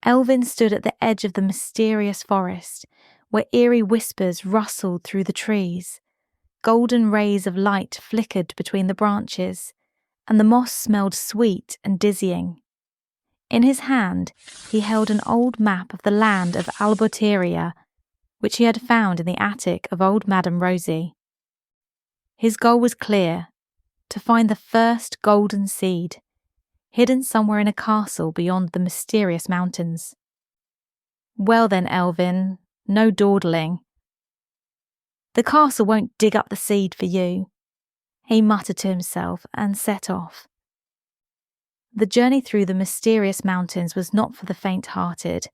Elvin stood at the edge of the mysterious forest, where eerie whispers rustled through the trees. Golden rays of light flickered between the branches, and the moss smelled sweet and dizzying. In his hand, he held an old map of the land of Albotéria, which he had found in the attic of old Madame Rosie. His goal was clear: to find the first golden seed, hidden somewhere in a castle beyond the mysterious mountains. Well then, Elvin, no dawdling. The castle won't dig up the seed for you, he muttered to himself and set off. The journey through the mysterious mountains was not for the faint-hearted.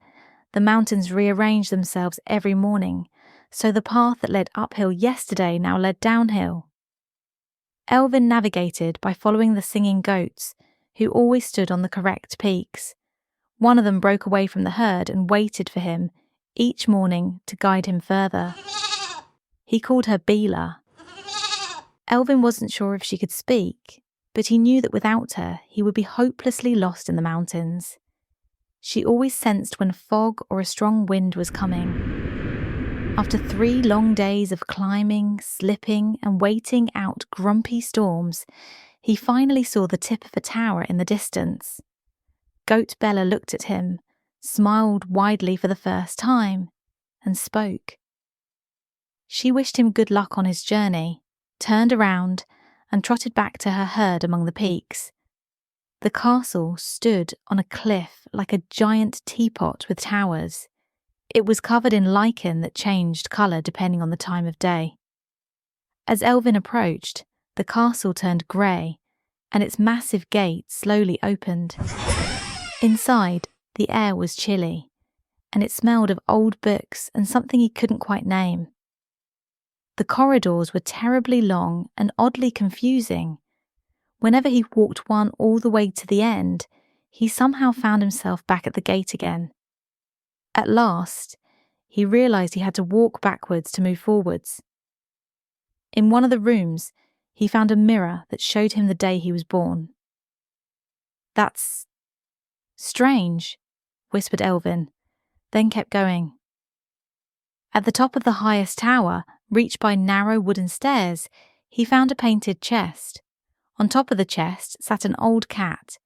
The mountains rearranged themselves every morning, so the path that led uphill yesterday now led downhill. Elvin navigated by following the singing goats, who always stood on the correct peaks. One of them broke away from the herd and waited for him each morning to guide him further. He called her Bila. Elvin wasn't sure if she could speak, but he knew that without her he would be hopelessly lost in the mountains. She always sensed when fog or a strong wind was coming. After 3 long days of climbing, slipping, and waiting out grumpy storms, he finally saw the tip of a tower in the distance. Goat Bella looked at him, smiled widely for the first time, and spoke. She wished him good luck on his journey, turned around, and trotted back to her herd among the peaks. The castle stood on a cliff like a giant teapot with towers. It was covered in lichen that changed colour depending on the time of day. As Elvin approached, the castle turned grey, and its massive gate slowly opened. Inside, the air was chilly, and it smelled of old books and something he couldn't quite name. The corridors were terribly long and oddly confusing. Whenever he walked one all the way to the end, he somehow found himself back at the gate again. At last, he realised he had to walk backwards to move forwards. In one of the rooms, he found a mirror that showed him the day he was born. "That's strange," whispered Elvin, then kept going. At the top of the highest tower, reached by narrow wooden stairs, he found a painted chest. On top of the chest sat an old cat.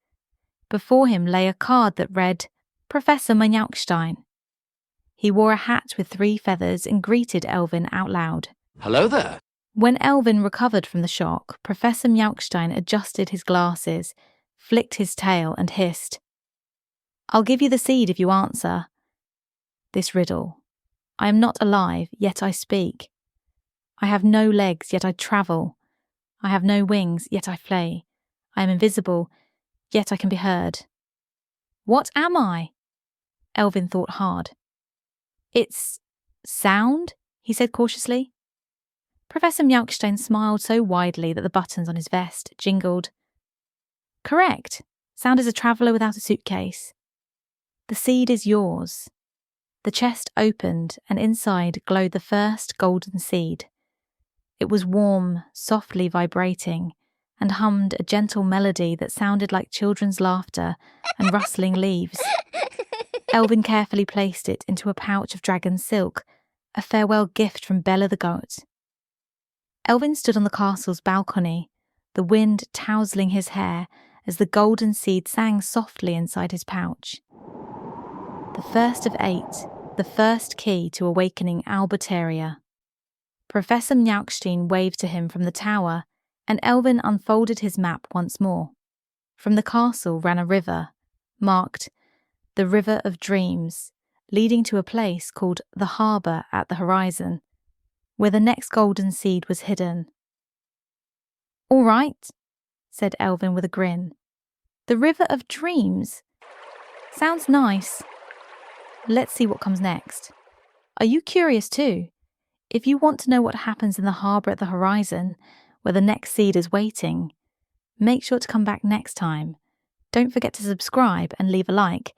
Before him lay a card that read, "Professor Manyauchstein." He wore a hat with 3 feathers and greeted Elvin out loud. "Hello there." When Elvin recovered from the shock, Professor Manyauchstein adjusted his glasses, flicked his tail and hissed, "I'll give you the seed if you answer this riddle. I am not alive, yet I speak. I have no legs, yet I travel. I have no wings, yet I fly. I am invisible, yet I can be heard. What am I?" Elvin thought hard. "It's sound," he said cautiously. Professor Manyauchstein smiled so widely that the buttons on his vest jingled. "Correct. Sound is a traveller without a suitcase. The seed is yours." The chest opened, and inside glowed the first golden seed. It was warm, softly vibrating, and hummed a gentle melody that sounded like children's laughter and rustling leaves. Elvin carefully placed it into a pouch of dragon silk, a farewell gift from Bella the goat. Elvin stood on the castle's balcony, the wind tousling his hair as the golden seed sang softly inside his pouch. The first of 8, the first key to awakening Albotéria. Professor Manyauchstein waved to him from the tower, and Elvin unfolded his map once more. From the castle ran a river, marked the River of Dreams, leading to a place called the Harbour at the horizon, where the next golden seed was hidden. "All right," said Elvin with a grin. "The River of Dreams? Sounds nice. Let's see what comes next. Are you curious too? If you want to know what happens in the harbour at the horizon, where the next seed is waiting, make sure to come back next time. Don't forget to subscribe and leave a like.